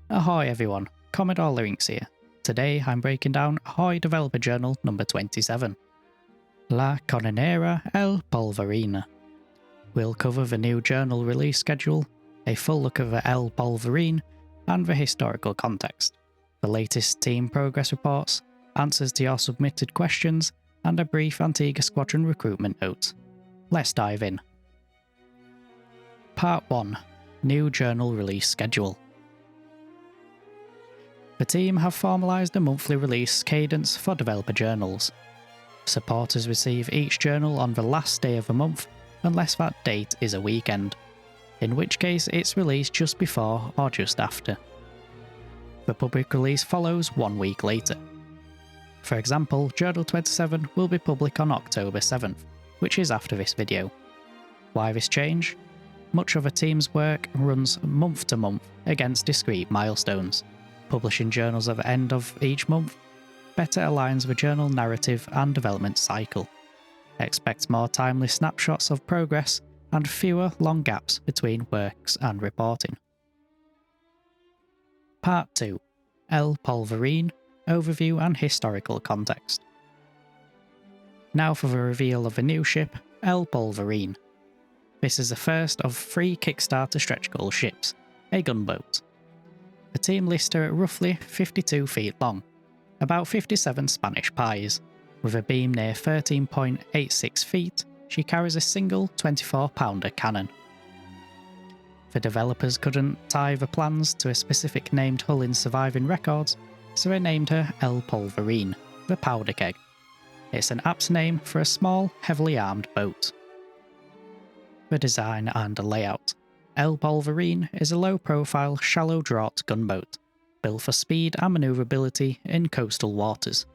Ahoy everyone, Commodore Lynx here. Today I'm breaking down Ahoy Developer Journal number 27. La Coninera El Polverina. We'll cover the new journal release schedule, a full look of the El Polverine, and the historical context, the latest team progress reports, answers to your submitted questions, and a brief Antigua Squadron recruitment note. Let's dive in. Part 1. New journal release schedule. The team have formalised a monthly release cadence for developer journals. Supporters receive each journal on the last day of the month, unless that date is a weekend, in which case it's released just before or just after. The public release follows 1 week later. For example, Journal 27 will be public on October 7th, which is after this video. Why this change? Much of a team's work runs month to month against discrete milestones. Publishing journals at the end of each month better aligns the journal narrative and development cycle. Expect more timely snapshots of progress and fewer long gaps between works and reporting. Part 2. El Polverine, Overview and Historical Context. Now for the reveal of the new ship, El Polverine. This is the first of 3 Kickstarter stretch goal ships, a gunboat. The team lists her at roughly 52 feet long, about 57 Spanish pies. With a beam near 13.86 feet, she carries a single 24-pounder cannon. The developers couldn't tie the plans to a specific named hull in surviving records, so they named her El Polverine, the powder keg. It's an apt name for a small, heavily armed boat. The design and layout. El Polverine is a low-profile, shallow-draught gunboat, built for speed and manoeuvrability in coastal waters.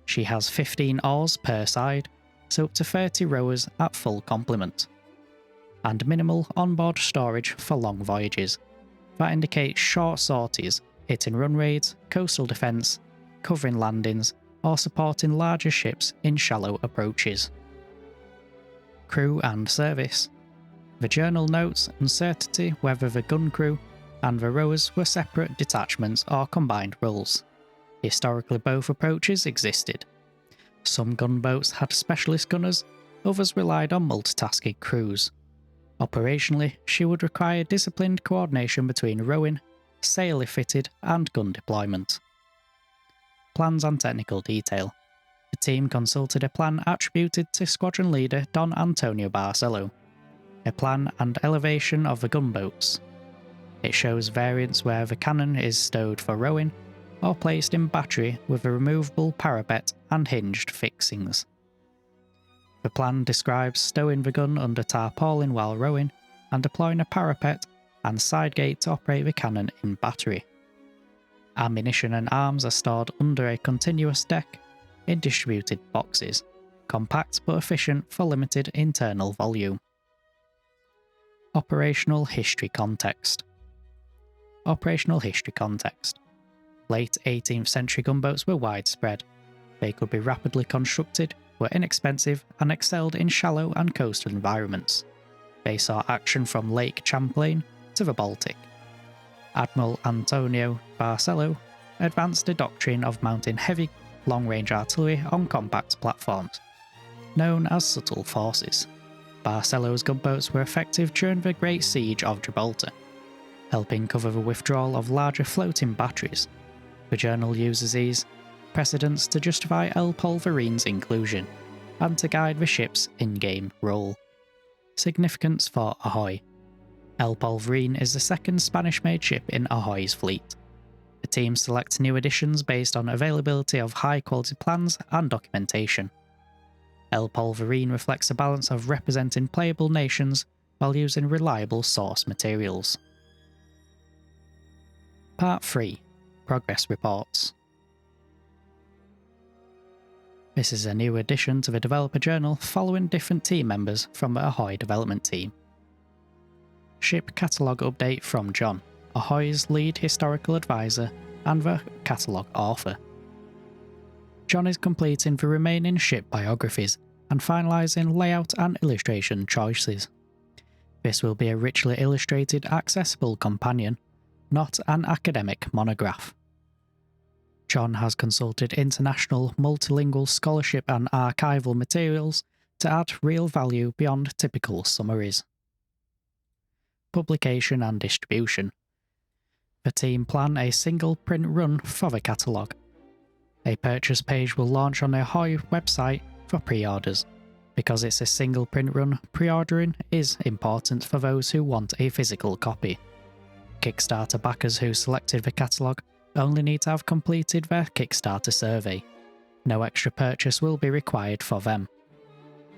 She has 15 oars per side, so up to 30 rowers at full complement, and minimal onboard storage for long voyages. That indicates short sorties, hitting run raids, coastal defence, covering landings, or supporting larger ships in shallow approaches. Crew and service. The journal notes uncertainty whether the gun crew and the rowers were separate detachments or combined roles. Historically, both approaches existed. Some gunboats had specialist gunners, others relied on multitasking crews. Operationally, she would require disciplined coordination between rowing, sail fitted, and gun deployment. Plans and technical detail. The team consulted a plan attributed to squadron leader Don Antonio Barcelo. A plan and elevation of the gunboats. It shows variants where the cannon is stowed for rowing, or placed in battery with a removable parapet and hinged fixings. The plan describes stowing the gun under tarpaulin while rowing, and deploying a parapet and side gate to operate the cannon in battery. Ammunition and arms are stored under a continuous deck in distributed boxes, compact but efficient for limited internal volume. Operational history context. Operational history context. Late 18th century gunboats were widespread. They could be rapidly constructed, were inexpensive, and excelled in shallow and coastal environments. They saw action from Lake Champlain to the Baltic. Admiral Antonio Barcelo advanced a doctrine of mounting heavy, long-range artillery on compact platforms, known as subtle forces. Barcelo's gunboats were effective during the Great Siege of Gibraltar, helping cover the withdrawal of larger floating batteries. The journal uses these precedents to justify El Polverine's inclusion, and to guide the ship's in-game role. Significance for Ahoy. El Polverine is the second Spanish-made ship in Ahoy's fleet. The team selects new additions based on availability of high-quality plans and documentation. El Polverine reflects a balance of representing playable nations while using reliable source materials. Part 3. Progress Reports. This is a new addition to the developer journal following different team members from the Ahoy development team. Ship Catalogue Update from John, Ahoy's lead historical advisor and the catalogue author. John is completing the remaining ship biographies and finalising layout and illustration choices. This will be a richly illustrated, accessible companion, not an academic monograph. John has consulted international multilingual scholarship and archival materials to add real value beyond typical summaries. Publication and distribution. The team plan a single print run for the catalogue. A purchase page will launch on the Ahoy website for pre-orders. Because it's a single print run, pre-ordering is important for those who want a physical copy. Kickstarter backers who selected the catalogue only need to have completed their Kickstarter survey. No extra purchase will be required for them.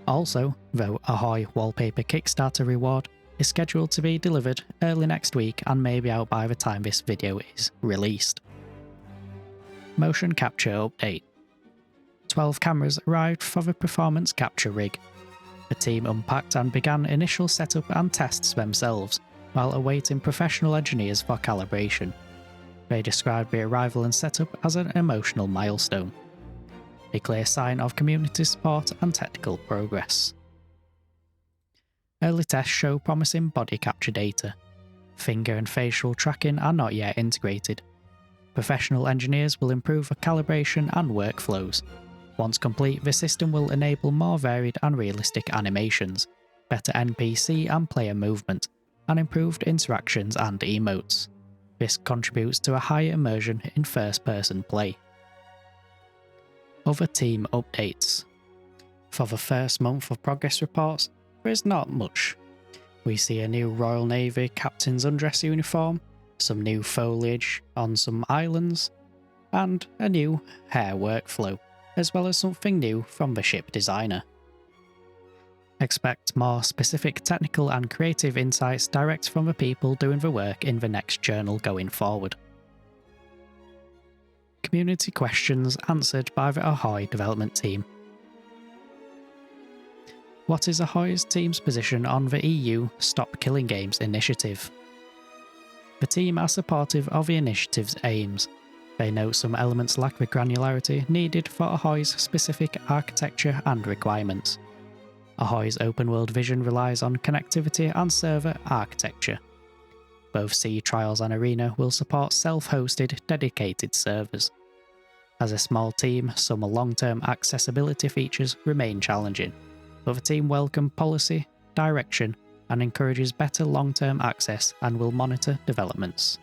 Also, the Ahoy Wallpaper Kickstarter reward is scheduled to be delivered early next week and may be out by the time this video is released. Motion capture update. 12 cameras arrived for the performance capture rig. The team unpacked and began initial setup and tests themselves, while awaiting professional engineers for calibration. They described the arrival and setup as an emotional milestone, a clear sign of community support and technical progress. Early tests show promising body capture data. Finger and facial tracking are not yet integrated. Professional engineers will improve the calibration and workflows. Once complete, the system will enable more varied and realistic animations, better NPC and player movement, and improved interactions and emotes. This contributes to a higher immersion in first-person play. Other team updates. For the first month of progress reports, there is not much. We see a new Royal Navy captain's undress uniform, some new foliage on some islands, and a new hair workflow, as well as something new from the ship designer. Expect more specific technical and creative insights direct from the people doing the work in the next journal going forward. Community questions answered by the Ahoy development team. What is Ahoy's team's position on the EU Stop Killing Games initiative? The team are supportive of the initiative's aims. They note some elements lack the granularity needed for Ahoy's specific architecture and requirements. Ahoy's open-world vision relies on connectivity and server architecture. Both Sea Trials and Arena will support self-hosted, dedicated servers. As a small team, some long-term accessibility features remain challenging, but the team welcome policy, direction, and encourages better long-term access and will monitor developments.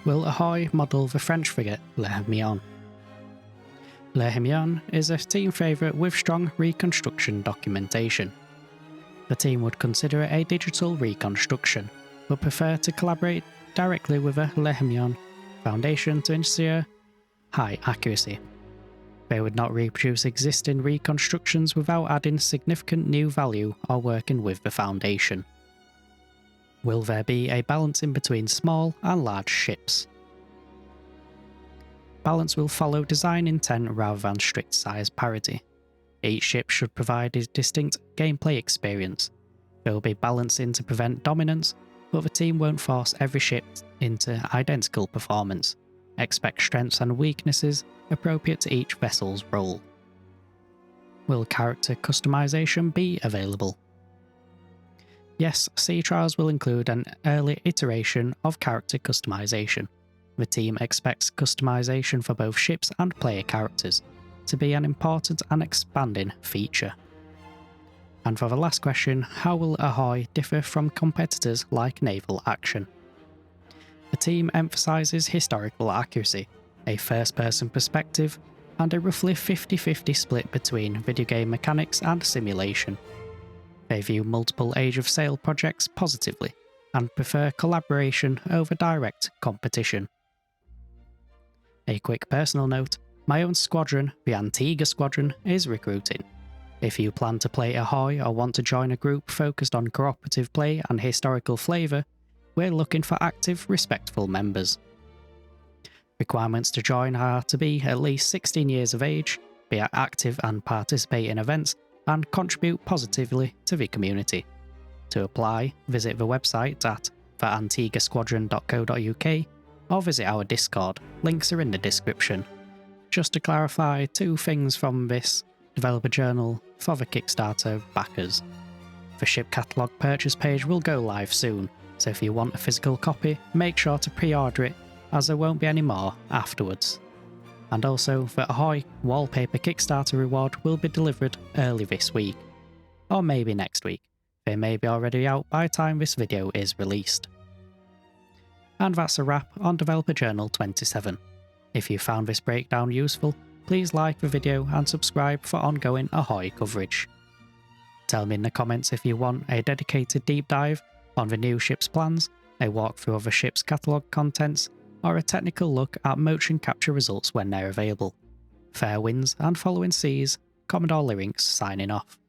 Will Ahoy model the French frigate Le Hermione? Le Hermione is a team favourite with strong reconstruction documentation. The team would consider it a digital reconstruction, but prefer to collaborate directly with the Le Hermione Foundation to ensure high accuracy. They would not reproduce existing reconstructions without adding significant new value or working with the Foundation. Will there be a balance in between small and large ships? Balance will follow design intent rather than strict size parity. Each ship should provide a distinct gameplay experience. There will be balancing to prevent dominance, but the team won't force every ship into identical performance. Expect strengths and weaknesses appropriate to each vessel's role. Will character customization be available? Yes, Sea Trials will include an early iteration of character customization. The team expects customization for both ships and player characters to be an important and expanding feature. And for the last question, how will Ahoy differ from competitors like Naval Action? The team emphasises historical accuracy, a first-person perspective, and a roughly 50-50 split between video game mechanics and simulation. They view multiple Age of Sail projects positively, and prefer collaboration over direct competition. A quick personal note, my own squadron, the Antigua Squadron, is recruiting. If you plan to play Ahoy or want to join a group focused on cooperative play and historical flavour, we're looking for active, respectful members. Requirements to join are to be at least 16 years of age, be active and participate in events, and contribute positively to the community. To apply, visit the website at theantiguasquadron.co.uk or visit our Discord, links are in the description. Just to clarify, 2 things from this developer journal for the Kickstarter backers. The ship catalogue purchase page will go live soon, so if you want a physical copy, make sure to pre-order it, as there won't be any more afterwards. And also, the Ahoy Wallpaper Kickstarter reward will be delivered early this week, or maybe next week. They may be already out by the time this video is released. And that's a wrap on Developer Journal 27. If you found this breakdown useful, please like the video and subscribe for ongoing Ahoy coverage. Tell me in the comments if you want a dedicated deep dive on the new ship's plans, a walkthrough of the ship's catalogue contents, or a technical look at motion capture results when they're available. Fair winds and following seas, Commodore Lyrinx signing off.